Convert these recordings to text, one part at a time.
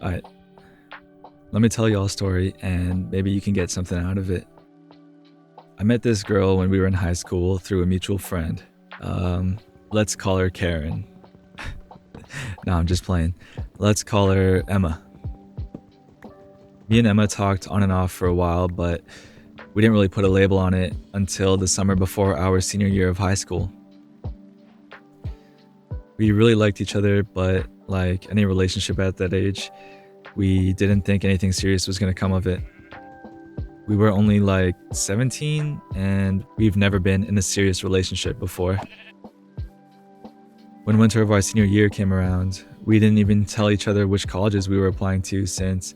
Alright, let me tell y'all a story and maybe you can get something out of it. I met this girl when we were in high school through a mutual friend. Let's call her Karen. No, I'm just playing. Let's call her Emma. Me and Emma talked on and off for a while, but we didn't really put a label on it until the summer before our senior year of high school. We really liked each other, but like any relationship at that age, we didn't think anything serious was going to come of it. We were only like 17 and we've never been in a serious relationship before. When winter of our senior year came around, we didn't even tell each other which colleges we were applying to since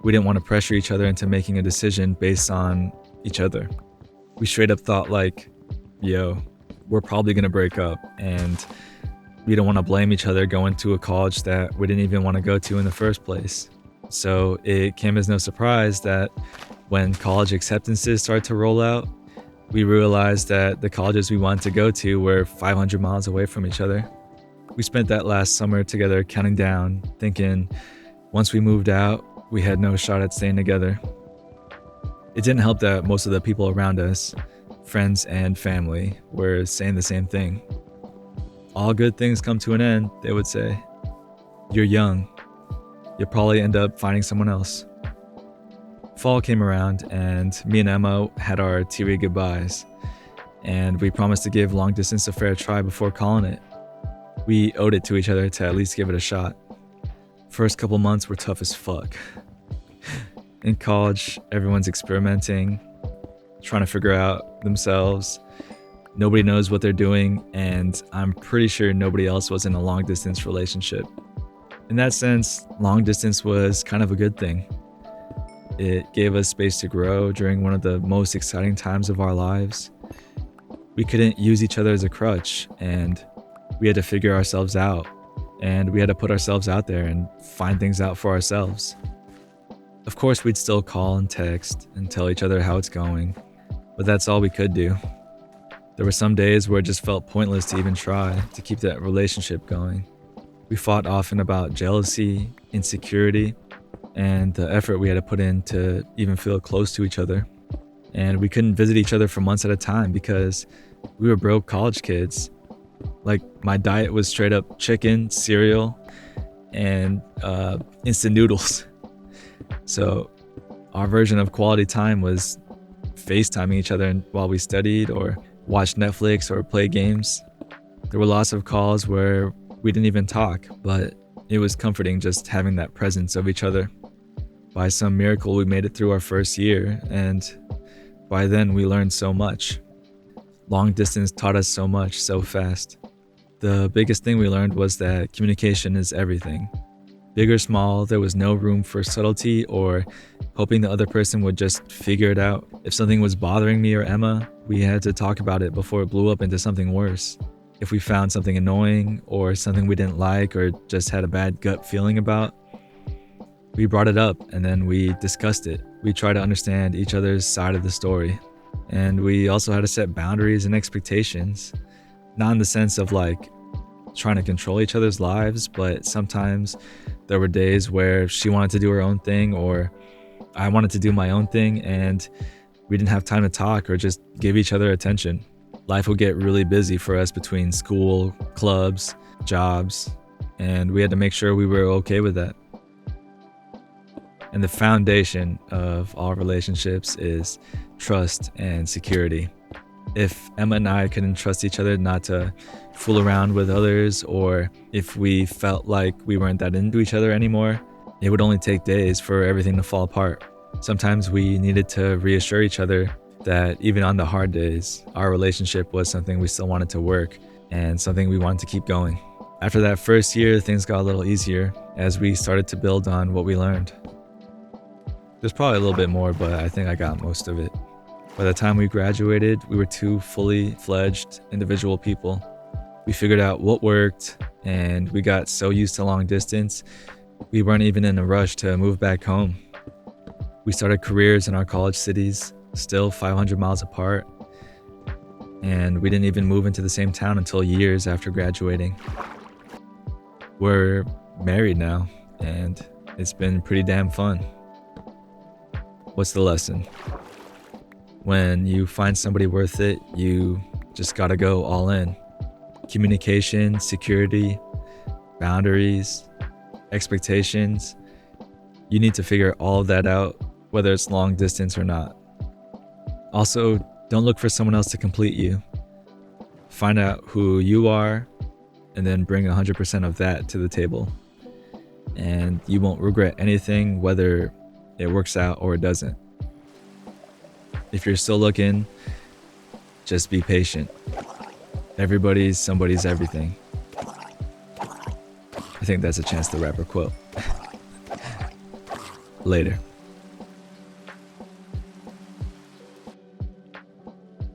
we didn't want to pressure each other into making a decision based on each other. We straight up thought like, yo, we're probably going to break up and we don't want to blame each other going to a college that we didn't even want to go to in the first place. So it came as no surprise that when college acceptances started to roll out, we realized that the colleges we wanted to go to were 500 miles away from each other. We spent that last summer together counting down, thinking once we moved out, we had no shot at staying together. It didn't help that most of the people around us, friends and family, were saying the same thing. All good things come to an end, they would say. You're young. You'll probably end up finding someone else. Fall came around and me and Emma had our teary goodbyes, and we promised to give long distance a fair try before calling it. We owed it to each other to at least give it a shot. First couple months were tough as fuck. In college, everyone's experimenting, trying to figure out themselves. Nobody knows what they're doing, and I'm pretty sure nobody else was in a long distance relationship. In that sense, long distance was kind of a good thing. It gave us space to grow during one of the most exciting times of our lives. We couldn't use each other as a crutch, and we had to figure ourselves out, and we had to put ourselves out there and find things out for ourselves. Of course, we'd still call and text and tell each other how it's going, but that's all we could do. There were some days where it just felt pointless to even try to keep that relationship going. We fought often about jealousy, insecurity, and the effort we had to put in to even feel close to each other. And we couldn't visit each other for months at a time because we were broke college kids. Like, my diet was straight up chicken, cereal, and instant noodles. So our version of quality time was FaceTiming each other while we studied or watched Netflix or played games. There were lots of calls where we didn't even talk, but it was comforting just having that presence of each other. By some miracle, we made it through our first year, and by then we learned so much. Long distance taught us so much so fast. The biggest thing we learned was that communication is everything. Big or small, there was no room for subtlety or hoping the other person would just figure it out. If something was bothering me or Emma, we had to talk about it before it blew up into something worse. If we found something annoying or something we didn't like or just had a bad gut feeling about, we brought it up and then we discussed it. We tried to understand each other's side of the story. And we also had to set boundaries and expectations. Not in the sense of like trying to control each other's lives, but sometimes there were days where she wanted to do her own thing or I wanted to do my own thing, and we didn't have time to talk or just give each other attention. Life would get really busy for us between school, clubs, jobs, and we had to make sure we were okay with that. And the foundation of all relationships is trust and security. If Emma and I couldn't trust each other not to fool around with others, or if we felt like we weren't that into each other anymore, it would only take days for everything to fall apart. Sometimes we needed to reassure each other that even on the hard days, our relationship was something we still wanted to work and something we wanted to keep going. After that first year, things got a little easier as we started to build on what we learned. There's probably a little bit more, but I think I got most of it. By the time we graduated, we were two fully fledged individual people. We figured out what worked, and we got so used to long distance, we weren't even in a rush to move back home. We started careers in our college cities, still 500 miles apart, and we didn't even move into the same town until years after graduating. We're married now, and It's been pretty damn fun. What's the lesson? When you find somebody worth it, you just gotta go all in. Communication, security, boundaries, expectations. You need to figure all of that out, whether it's long distance or not. Also, don't look for someone else to complete you. Find out who you are and then bring 100% of that to the table. And you won't regret anything, whether it works out or it doesn't. If you're still looking, just be patient. Everybody's somebody's everything. I think that's a Chance the Rapper quote. Later.